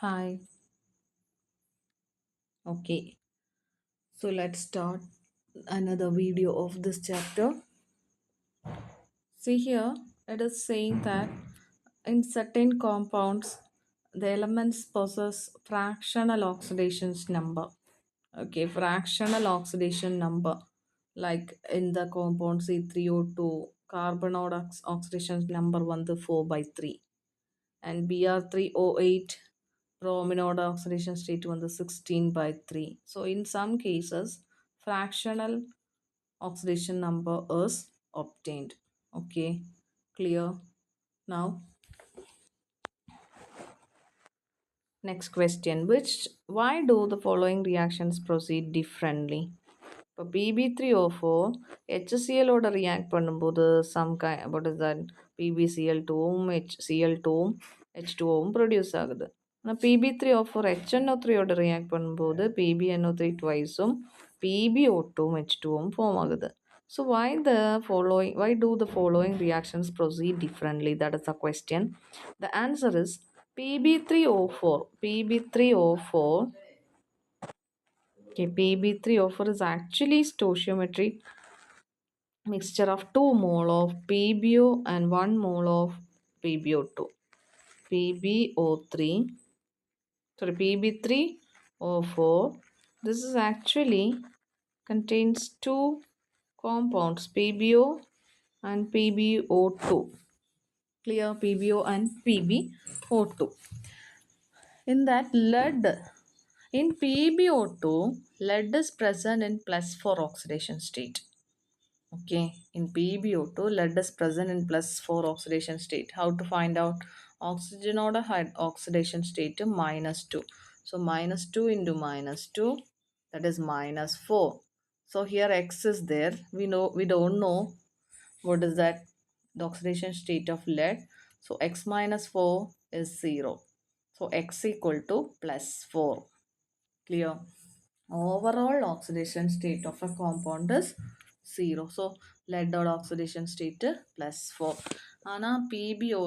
Hi. Okay. So let's start another video of this chapter. See here, it is saying that in certain compounds, the elements possess fractional oxidation number. Okay, fractional oxidation number. Like in the compound C3O2, carbon oxidation number 1 to 4 by 3. And Br3O8 bromine oxidation state on the 16 by 3. So in some cases, fractional oxidation number is obtained. Okay, clear. Now, next question. Why do the following reactions proceed differently? இப்போ PB3O4 HCl react பண்ணும்போது some kind what is that PbCl2வும் HCl2வும் H2Oவும் produce ஆகுது. ஆனால் PB3O4 HNO3 react பண்ணும்போது PbNO3 twiceும் PbO2வும் H2Oவும் form ஆகுது. So why do the following reactions proceed differently? That is the question. The answer is PB3O4 Okay, PB3O4 is actually stoichiometric mixture of 2 mole of PbO and 1 mole of PbO2. PbO3, sorry, PB3O4. This is actually contains two compounds, PbO and PbO2. Clear, PbO and PbO2. In that in PbO2, lead is present in plus 4 oxidation state. Okay, in PbO2, lead is present in plus 4 oxidation state. How to find out? Oxygen order oxidation state to minus 2. So minus 2 into minus 2, that is minus 4. So here X is there. We don't know what is that the oxidation state of lead. So X minus 4 is 0. So X equal to plus 4. Clear? Overall oxidation state of a compound is 0. So lead dot oxidation state plus 4. Ana PbO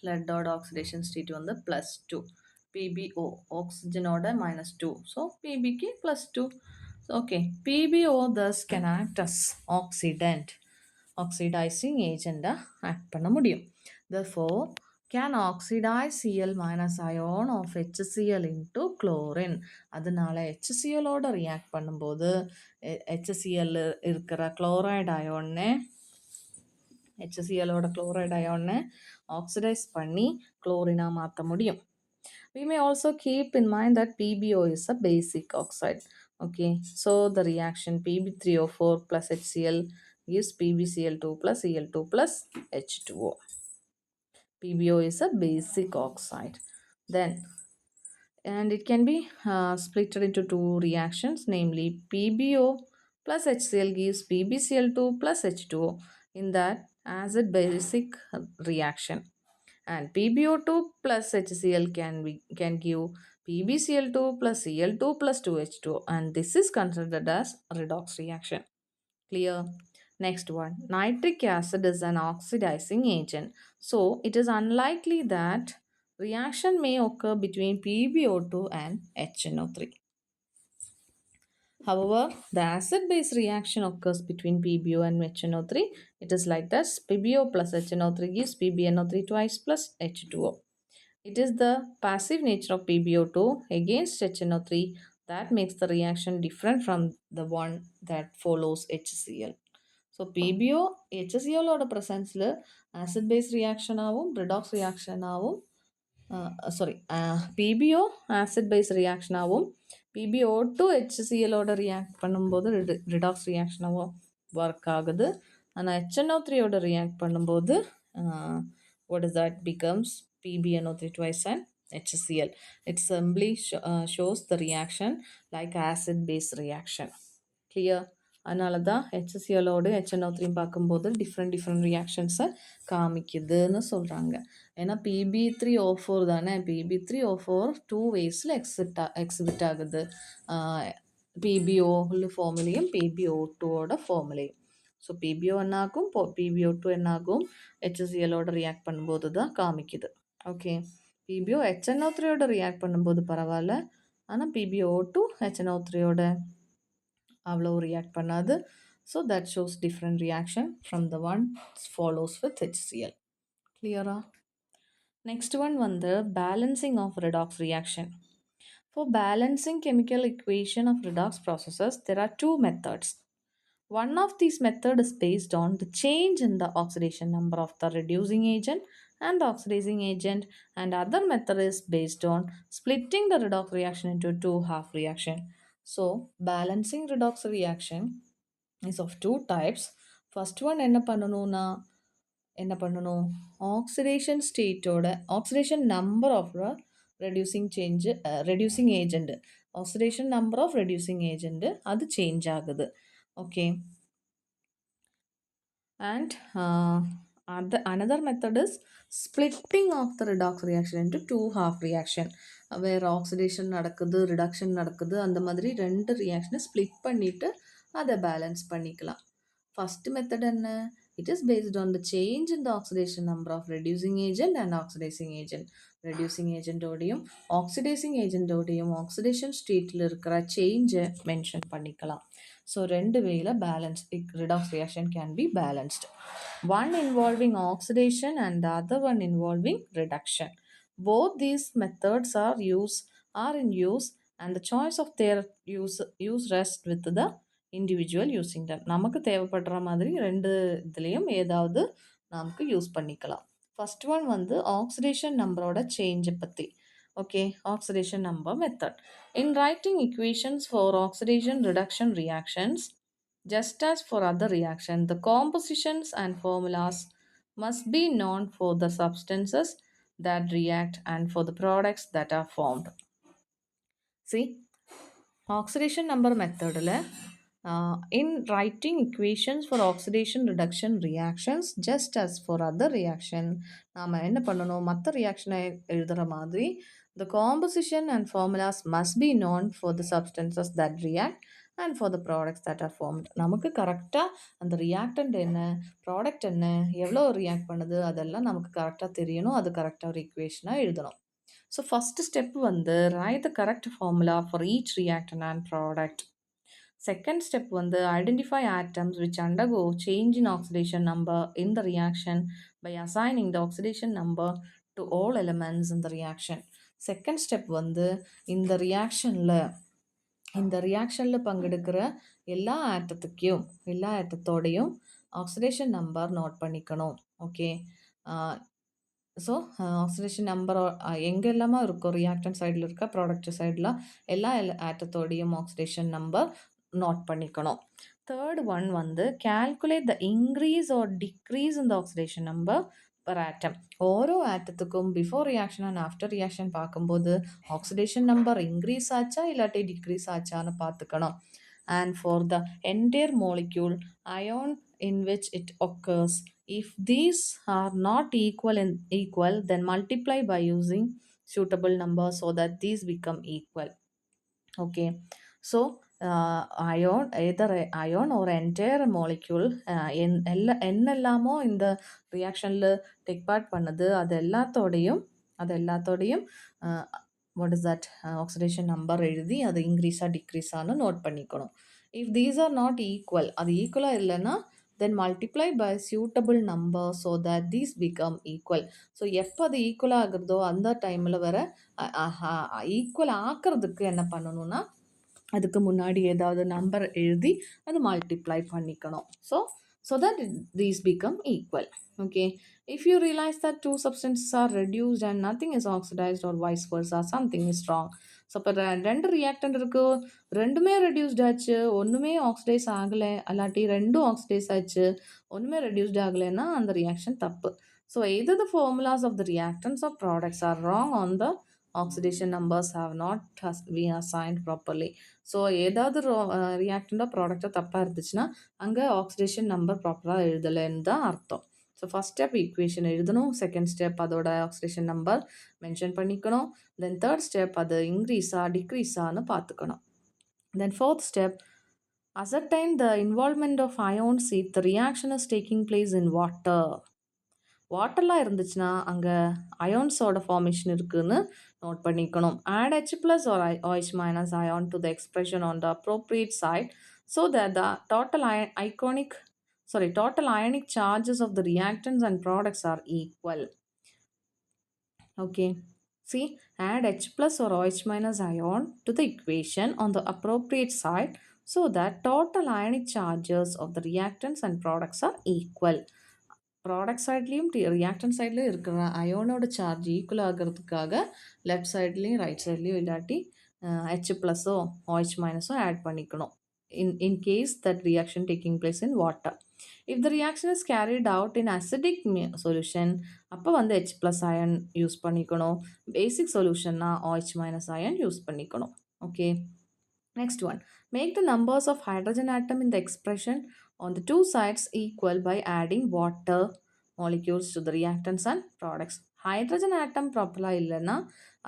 lead dot oxidation state on the plus 2. PbO oxygen order minus 2. So PbK plus 2. Okay, PbO thus can act as oxidant. Oxidizing agent act பண்ண முடியும். Therefore, can oxidize Cl minus ion of HCl into chlorine. அதனால HCl ஓட react பண்ணும்போது HCl இருக்கிற chloride ion HCl ஓட chloride ion oxidize பண்ணி chlorine மாற்ற முடியும். We may also keep in mind that PbO is a basic oxide. Okay, so the reaction Pb3O4 plus HCl gives PbCl2 plus Cl2 plus H2O. PbO is a basic oxide. Then, and it can be split into two reactions, namely PbO plus HCl gives PbCl2 plus H2O in that acid basic reaction, and PbO2 plus HCl can give PbCl2 plus Cl2 plus 2H2O, and this is considered as redox reaction. Clear? Next one. Nitric acid is an oxidizing agent. So it is unlikely that reaction may occur between PbO2 and HNO3. However, the acid-base reaction occurs between PbO and HNO3. It is like this. PbO plus HNO3 gives PbNO3 twice plus H2O. It is the passive nature of PbO2 against HNO3 that makes the reaction different from the one that follows HCl. So PbO HCl ஓட ப்ரெசன்ஸில் acid base reaction ஆகும் redox reaction ஆகும் sorry PbO acid base reaction ஆகும் PbO2 HCl ஓட react பண்ணும்போது redox ரியாக்ஷனாகவும் work ஆகுது. ஆனால் HNO3 ஓட ரியாக்ட் பண்ணும்போது what is that becomes PbNO3 twice and HCl. It simply shows the reaction like acid base reaction. Clear? அதனால தான் HClஓடு HNO3 பார்க்கும்போது டிஃப்ரெண்ட் ரியாக்ஷன்ஸை காமிக்குதுன்னு சொல்கிறாங்க. ஏன்னா PB3O4 தானே, PB3O4 டூ வேஸில் எக்ஸிபிட் ஆகுது, PbO ஃபார்முலையும் PbO2ஓட ஃபார்முலையும். ஸோ PbO என்னாகும், PbO2 என்னாகும், HClஓட ரியாக்ட் பண்ணும்போது தான் காமிக்குது. ஓகே, PbO HNO3யோட ரியாக்ட் பண்ணும்போது பரவாயில்ல. ஆனால் PbO2 HNO3யோட அவ்வளோ ரியாக்ட் பண்ணாது. So that shows different reaction from the one follows with HCl. கிளியரா? நெக்ஸ்ட் ஒன் வந்து balancing of redox reaction. For balancing chemical equation of redox processes, there are two methods. One of these method is based on the change in the oxidation number of the reducing agent and the oxidizing agent, and other method is based on splitting the redox reaction into two half reaction. So balancing redox reaction is of two types. First one என்ன பண்ணணும் oxidation ஸ்டேட்டோட oxidation number of reducing change reducing agent oxidation number of reducing agent அது change ஆகுது. Okay. And another method is splitting of the redox reaction into two half reaction. வேறு oxidation நடக்குது reduction நடக்குது அந்த மாதிரி ரெண்டு ரியாக்ஷனை ஸ்ப்ளிட் பண்ணிவிட்டு அதை பேலன்ஸ் பண்ணிக்கலாம். ஃபஸ்ட் மெத்தட் என்ன? It is based on the change in the oxidation number of reducing agent and oxidizing agent. Reducing agent ஓடையும் oxidizing agent ஓடையும் oxidation stateல இருக்கிற சேஞ்சை மென்ஷன் பண்ணிக்கலாம். ஸோ ரெண்டு வேல balance redox reaction can be balanced. One involving oxidation and the other one involving reduction. Both these methods are in use and the choice of their use rests with the individual using them. நமக்கு தேவைப்படுற மாதிரி ரெண்டு இதுலேயும் ஏதாவது நமக்கு use பண்ணிக்கலாம். First one வந்து oxidation நம்பரோட சேஞ்சை பற்றி. Okay, oxidation number method. In writing equations for oxidation reduction reactions, just as for other reactions, the compositions and formulas must be known for the substances that react and for the products that are formed. See, oxidation number method in writing equations for oxidation reduction reactions just as for other reaction நாம என்ன பண்ணணும் மற்ற ரியாக்ஷனை எழுதுகிற மாதிரி the composition and formulas must be known for the substances that react and for the products that are formed. நமக்கு கரெக்டாக அந்த ரியாக்டன்ட் என்ன ப்ராடக்ட் என்ன எவ்வளோ ரியாக்ட் பண்ணுது அதெல்லாம் நமக்கு கரெக்டாக தெரியணும். அது கரெக்டாக ஒரு ஈக்குவேஷனாக எழுதணும். ஸோ ஃபஸ்ட்டு ஸ்டெப் வந்து write the correct formula for each reactant and product. Second step வந்து identify atoms which undergo change in oxidation number in the reaction by assigning the oxidation number to all elements in the reaction. Second step வந்து இந்த ரியாக்ஷனில் பங்கெடுக்கிற எல்லா ஆட்டத்தோடையும் oxidation number note பண்ணிக்கணும். Okay. So oxidation number எங்கெல்லாமா இருக்கும் ரியாக்டன் சைடில் இருக்க product சைடில் எல்லா ஆட்டத்தோடையும் oxidation number note பண்ணிக்கணும். தேர்ட் ஒன் வந்து calculate the increase or decrease in the oxidation number per atom. ஓரோ ஆட்டத்துக்கும் before reaction and after reaction பார்க்கும்போது ஆக்சிடேஷன் நம்பர் இன்க்ரீஸ் ஆச்சா இல்லாட்டி டிக்ரீஸ் ஆச்சான்னு பார்த்துக்கணும். And for the entire molecule, ion in which it occurs, if these are not equal, then multiply by using suitable number so that these become equal. Okay. So ion, either ion or entire molecule என்னெல்லாமோ இந்த ரியாக்ஷனில் take part பண்ணுது அது எல்லாத்தோடையும் what is that oxidation number எழுதி அது இன்க்ரீஸாக டிக்ரீஸானு note பண்ணிக்கணும். If these are not equal, அது ஈக்குவலாக இல்லைன்னா then multiply by suitable number so that these become equal. So எப்போ அது ஈக்குவல் ஆகுறதோ அந்த டைமில் வர ஈக்குவல் ஆக்கிறதுக்கு என்ன பண்ணணும்னா அதுக்கு முன்னாடி ஏதாவது நம்பர் எழுதி அது மல்டிப்ளை பண்ணிக்கணும். So that these become equal. Okay. If you realize that two substances are reduced and nothing is oxidized or vice versa, something is wrong. So இப்போ ரெண்டு ரியாக்டன்ட் இருக்கு, ரெண்டுமே ரெடியூஸ்ட் ஆச்சு, ஒன்றுமே ஆக்சிடைஸ் ஆகலை, அல்லாட்டி ரெண்டும் ஆக்சிடைஸ் ஆச்சு, ஒன்றுமே ரெடியூஸ்ட் ஆகலைன்னா அந்த ரியாக்ஷன் தப்பு. So either the formulas of the reactants or products are wrong on the oxidation numbers have not been assigned properly. So ஏதாவது ரியாக்டண்ட்டாக ப்ராடக்டாக தப்பாக இருந்துச்சுன்னா அங்கே ஆக்சிடேஷன் நம்பர் ப்ராப்பராக எழுதலைன்னு தான் அர்த்தம். ஸோ ஃபஸ்ட் ஸ்டெப் ஈக்குவேஷன் எழுதணும், செகண்ட் ஸ்டெப் அதோட ஆக்சிடேஷன் நம்பர் மென்ஷன் பண்ணிக்கணும், தென் தேர்ட் ஸ்டெப் அது இன்க்ரீஸாக டிக்ரீஸான்னு பார்த்துக்கணும். தென் fourth step ascertain the involvement of ions if the reaction is taking place in water. வாட்டர்லாம் இருந்துச்சுன்னா அங்கே அயான்ஸோட ஃபார்மேஷன் இருக்குன்னு நோட் பண்ணிக்கணும். Add H plus or OH minus ion to the expression on the appropriate side so that the total ionic charges of the reactants and products are equal. Okay. See, add H plus or OH minus ion to the equation on the appropriate side so that total ionic charges of the reactants and products are equal. Product சைட்லேயும் ரியாக்டன் சைட்லேயும் இருக்கிற அயோனோட charge equal ஆகிறதுக்காக left சைட்லேயும் right சைட்லேயும் இல்லாட்டி H ப்ளஸோ OH மைனஸோ add பண்ணிக்கணும். In case that reaction taking place in water. If the reaction is carried out in acidic solution, அப்போ வந்து H plus ion யூஸ் பண்ணிக்கணும். பேசிக் சொல்யூஷன்னா OH minus ion யூஸ் பண்ணிக்கணும். Okay. Next one. Make the numbers of hydrogen atom in the expression on the two sides equal by adding water molecules to the reactants and products. Hydrogen atom ப்ராப்பராக இல்லைன்னா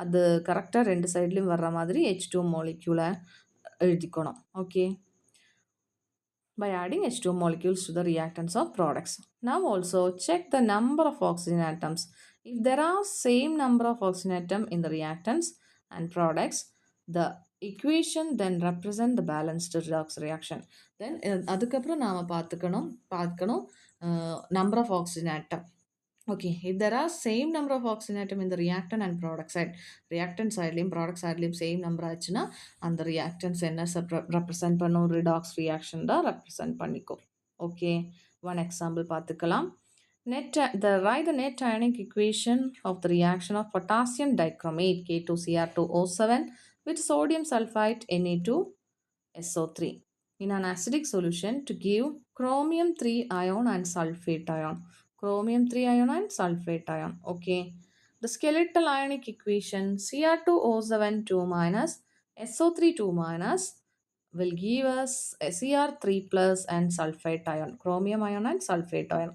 அது கரெக்டாக ரெண்டு சைட்லேயும் வர்ற மாதிரி H2 molecule எழுதிக்கணும். Okay. By adding H2 molecules to the reactants or products. Now also check the number of oxygen atoms. If there are same number of oxygen atom in the reactants and products, the equation then represent the balanced redox reaction. Then அதுக்கப்புறம் நாம பார்க்கணும் number of oxygen atom. Okay, if there are same number of oxygen atom in the reactant and product side, reactant sideலையும் product sideலையும் same number ஆச்சுன்னா அந்த reactants என்ன represent பண்ணும் redox reaction தான் represent பண்ணிக்கும். Okay, one example பார்த்துக்கலாம். Write the net ionic equation of the reaction of potassium dichromate K2Cr2O7 with sodium sulfite Na2SO3 in an acidic solution to give chromium 3 ion and sulfate ion. Chromium 3 ion and sulfate ion. Okay. The skeletal ionic equation Cr2O7 2 minus SO3 2 minus will give us Cr3 plus and sulfate ion. Chromium ion and sulfate ion.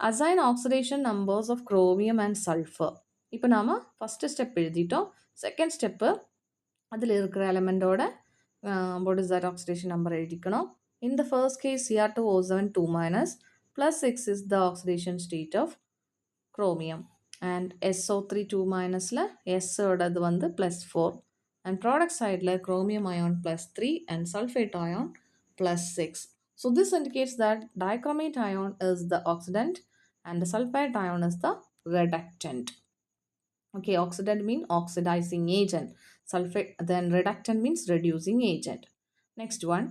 Assign oxidation numbers of chromium and sulfur. இப்போ நாம first step எழுதிட்டோம். Second step அதில் இருக்கிற எலமெண்டோட what is that oxidation number எழுதிக்கணும். In the first case Cr2O7 2 minus plus 6 is the oxidation state of chromium and SO3 2 minusல S ஓடது வந்து plus 4 and product sideல chromium ion plus 3 and sulfate ion plus 6. So this indicates that dichromate ion is the oxidant and the sulfate ion is the reductant. Okay, oxidant means oxidizing agent. Sulfate, then reductant means reducing agent. Next one.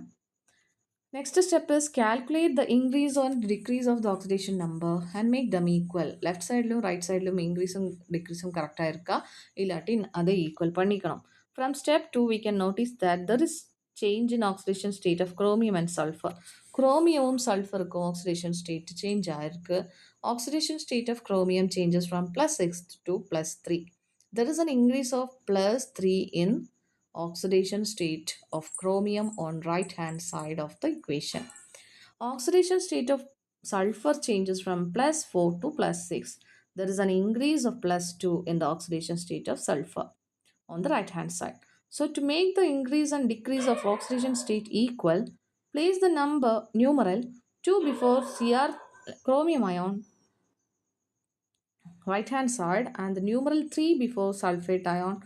Next step is calculate the increase or decrease of the oxidation number and make them equal. Left side lo right side lo increase and decrease correct irka illati adha equal pannikanum. From step 2 we can notice that there is change in oxidation state of chromium and sulfur. Chromium sulfur ko oxidation state change aayirukku. Oxidation state of chromium changes from +6 to +3. There is an increase of +3 in oxidation state of chromium on right hand side of the equation. Oxidation state of sulfur changes from +4 to +6. There is an increase of +2 in the oxidation state of sulfur on the right hand side. So to make the increase and decrease of oxidation state equal, place the numeral 2 before Cr chromium ion right hand side and the numeral 3 before sulfate ion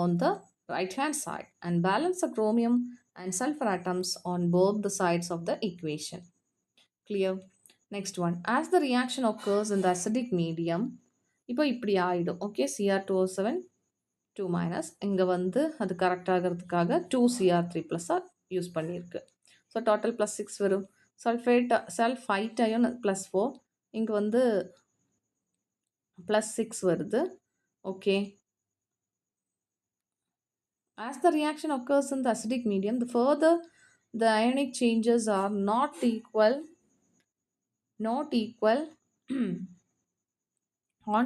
on the right hand side and balance the chromium and sulfur atoms on both the sides of the equation. Clear? Next one. As the reaction occurs in the acidic medium, இப்போ இப்படி ஆயிடும். Okay, Cr2O7 2 minus இங்கே வந்து அது correct ஆகிறதுக்காக 2Cr3 ப்ளஸ்ஸாக use பண்ணியிருக்கு. So total +6 வரும். சல்ஃபைட் அயன் +4 இங்கே வந்து +6 வருது. Okay. As the reaction occurs in the acidic medium, the ionic changes are not equal on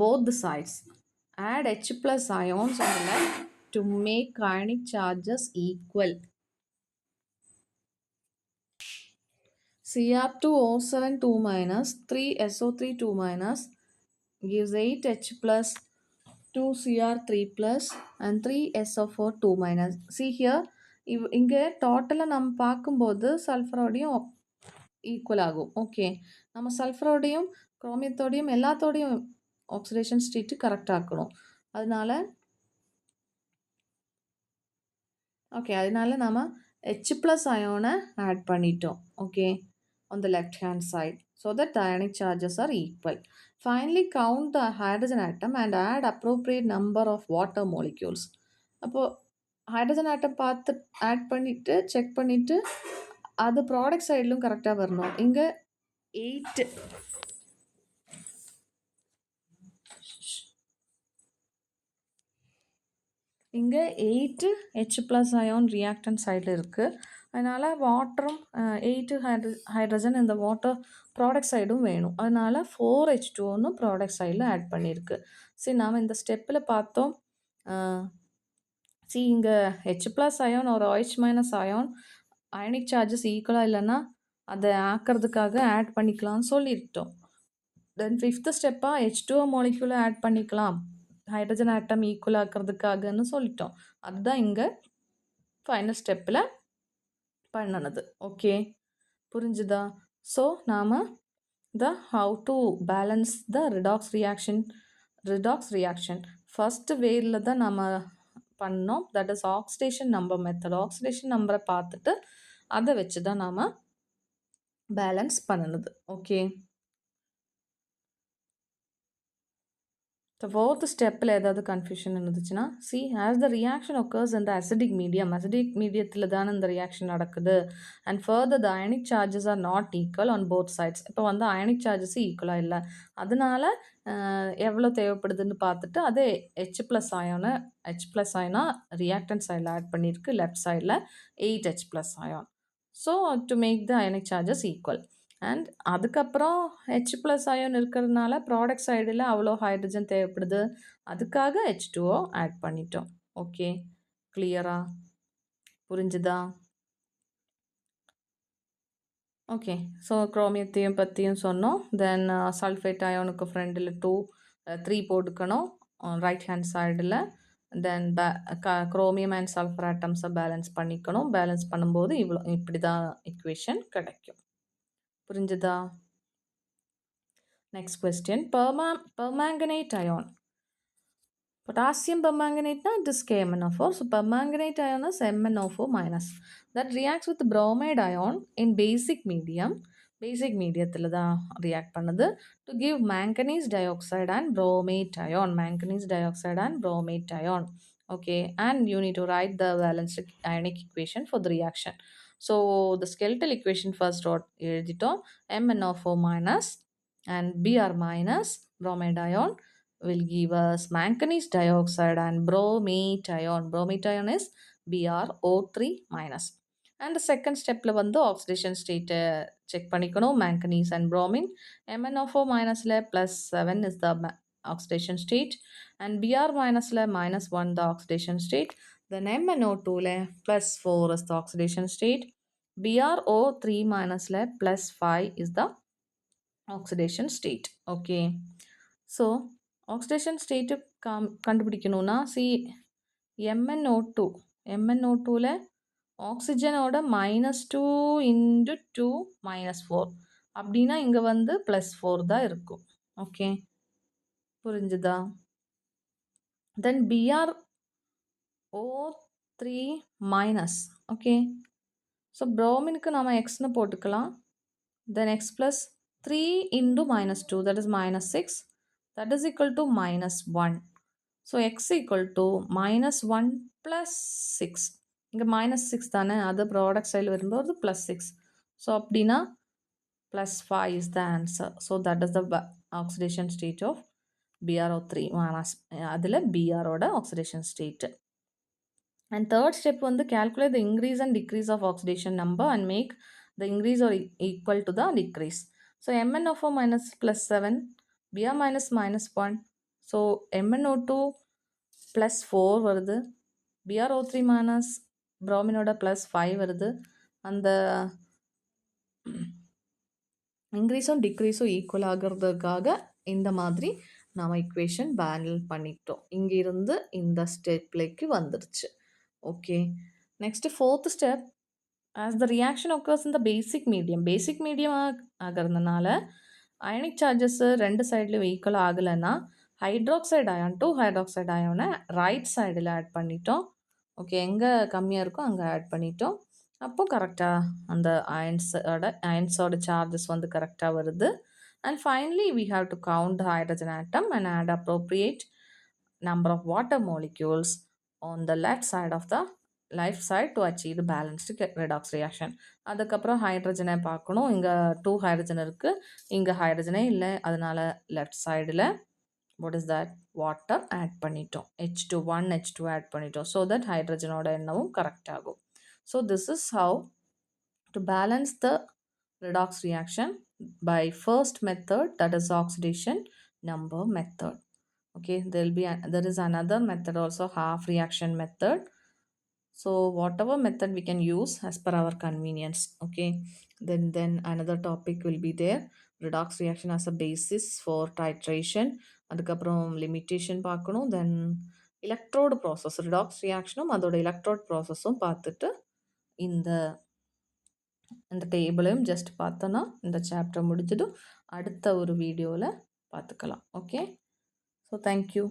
both the sides. Add H plus ions on the left to make ionic charges equal. Cr2O7 2 minus 3SO3 2 minus gives 8H plus 2Cr3 plus and 3SO4 2 minus. See here, இங்கே டோட்டலாக நம்ம பார்க்கும்போது சல்ஃபரோடையும் equal ஆகும். Okay, நம்ம சல்ஃபரோடையும் குரோமியத்தோடையும் எல்லாத்தோடையும் oxidation state correct ஆக்கணும். அதனால okay. அதனால நாம H plus அயோனை ஆட் பண்ணிட்டோம். Okay. On the left hand side so that the ionic charges are equal. Finally count the hydrogen atom and add appropriate number of water molecules. அப்போ hydrogen atom பார்த்து add பண்ணிட்டு check பண்ணிட்டு அது product சைட்லும் கரெக்டாக வரணும். இங்கே 8 இங்கே 8 H+ அயான் ரியாக்டன்ட் சைடில் இருக்குது. அதனால் வாட்டரும் 8 ஹைட்ரஜன் இந்த வாட்டர் ப்ராடக்ட் சைடும் வேணும். அதனால் 4H2 ப்ராடக்ட் சைடில் ஆட் பண்ணியிருக்கு. சரி, நாம் இந்த ஸ்டெப்பில் பார்த்தோம். இங்கே H+ அயான் ஒரு OH- அயான் அயனிக் சார்ஜஸ் ஈக்குவலாக இல்லைன்னா அதை ஆக்கிறதுக்காக ஆட் பண்ணிக்கலாம்னு சொல்லிட்டோம். தென் ஃபிஃப்த்து ஸ்டெப்பாக H2O மாலிக்யூலை ஆட் பண்ணிக்கலாம் ஹைட்ரஜன் ஆட்டம் ஈக்குவல் ஆக்கிறதுக்காகன்னு சொல்லிட்டோம். அதுதான் இங்கே ஃபைனல் ஸ்டெப்பில் பண்ணினது. ஓகே, புரிஞ்சுதா? ஸோ நாம் how to balance the redox reaction first வேயில் தான் நம்ம பண்ணோம். That is oxidation number method. Oxidation நம்பரை பார்த்துட்டு அதை வச்சு தான் நாம் பேலன்ஸ் பண்ணினது. ஓகே, ஃபோர்த் ஸ்டெப்பில் ஏதாவது கன்ஃபியூஷன் இருந்துச்சுன்னா ஆஸ் த ரியாக்ஷன் ஒக்கர்ஸ் இந்த அசிடிக் மீடியத்தில் தானே இந்த ரியாக்ஷன் நடக்குது. And further the ionic charges are not equal on both sides. இப்போ வந்து அயனிக் சார்ஜஸ் ஈக்குவலாக இல்லை. அதனால எவ்வளோ தேவைப்படுதுன்னு பார்த்துட்டு அதே H+ அயனா ரியாக்டன்ட் சைடில் ஆட் பண்ணியிருக்கு. லெஃப்ட் சைடில் 8H+ ion. So to make the ionic charges equal. And அதுக்கப்புறம் H+ அயன் இருக்கிறதுனால ப்ராடக்ட் சைடில் அவ்வளோ ஹைட்ரஜன் தேவைப்படுது. அதுக்காக H2O ஆட் பண்ணிட்டோம். ஓகே, கிளியரா? புரிஞ்சுதா? ஓகே, ஸோ குரோமியத்தையும் பற்றியும் சொன்னோம். தென் சல்ஃபேட் அயோனுக்கு ஃப்ரெண்டில் 3 போட்டுக்கணும் ரைட் ஹேண்ட் சைடில். தென் குரோமியம் அண்ட் சல்ஃபர் ஆட்டம்ஸை பேலன்ஸ் பண்ணிக்கணும். பேலன்ஸ் பண்ணும்போது இப்படி தான் இக்குவேஷன் கிடைக்கும். புரிஞ்சுதா? Next question, permanganate ion. Potassium permanganate it is KMnO4. So permanganate ion is MnO4 minus. That reacts with bromide ion in basic medium. Basic medium react பண்ணது to give manganese dioxide and bromate ion. Manganese dioxide and bromate ion. Okay, and you need to write the balanced ionic equation for the reaction. So the skeletal equation first எழுதிட்டோம். MnO4 minus and Br minus bromide ion will give us manganese dioxide and bromate ion. Bromate ion is BrO3 minus. And the second step வந்து oxidation state check பண்ணிக்கணும். manganese and bromine. MnO4 minus plus 7 is the oxidation state and Br minus minus 1 the oxidation state. Then MnO2 plus 4 is the oxidation state. BrO3 minus plus 5 is the oxidation state. Okay, so oxidation state கண்டுபிடிக்கணும்னா MnO2ல ஆக்சிஜனோட -2 into 2 -4 அப்படின்னா இங்கே வந்து +4 தான் இருக்கும். Okay, புரிஞ்சுதா? தென் BrO3 minus. Okay, so ப்ரோமினுக்கு நம்ம எக்ஸ்னு போட்டுக்கலாம். then x plus 3 into -2 that is -6 that is equal to -1. So x equal to -1 plus 6. இங்கே -6 தானே, அது ப்ராடக்ட் சைடில் வரும்போது +6. ஸோ அப்படின்னா +5 is the answer. So that is the oxidation state of BrO3 minus. அதில் BRோட oxidation state. And third step வந்து calculate the increase and decrease of oxidation number and make the increase or equal to the decrease. So MnO4 minus plus 7, Br minus -1. So MnO2 plus 4 வருது. BrO3 minus brominoட plus 5 வருது. அந்த இன்க்ரீஸும் டிக்ரீஸும் equal ஆகிறதுக்காக இந்த மாதிரி நாம் equation panel பண்ணிட்டோம். இங்கிருந்து இந்த ஸ்டெப்லேக்கு வந்துருச்சு. Okay, next fourth step, as the reaction occurs in the basic medium ஆகிறதுனால அயனிக் சார்ஜஸ் 2 சைட்லயும் ஈக்குவல் ஆகலைன்னா ஹைட்ராக்சைடு அயான் டு ஹைட்ராக்சைடு அயானை ரைட் சைடில் ஆட் பண்ணிட்டோம். ஓகே, எங்கே கம்மியாக இருக்கோ அங்கே ஆட் பண்ணிட்டோம். அப்போ கரெக்டாக அந்த அயன்ஸோட சார்ஜஸ் வந்து கரெக்டாக வருது. And finally we have to count the hydrogen atom and add appropriate number of water molecules on the left side to achieve the balanced redox reaction. அதுக்கப்புறம் ஹைட்ரஜனை பார்க்கணும். இங்கே 2 ஹைட்ரஜன் இருக்குது, இங்கே ஹைட்ரஜனே இல்லை. அதனால லெஃப்ட் சைடில் what is that water add பண்ணிட்டோம். H2 ஆட் பண்ணிட்டோம். ஸோ தட் ஹைட்ரஜனோட எண்ணமும் கரெக்ட் ஆகும். So this is how to balance the redox reaction by first method, that is oxidation number method. Okay, there is another method also, half reaction method. So whatever method we can use as per our convenience. Okay, then another topic will be there, redox reaction as a basis for titration. அதுக்கப்புறம் limitation பார்க்கணும். தென் electrode process, redox ரியாக்ஷனும் அதோட electrode ப்ராசஸும் பார்த்துட்டு இந்த இந்த டேபிளையும் just பார்த்தோன்னா இந்த chapter முடிஞ்சதும் அடுத்த ஒரு வீடியோவில் பார்த்துக்கலாம். Okay, so thank you.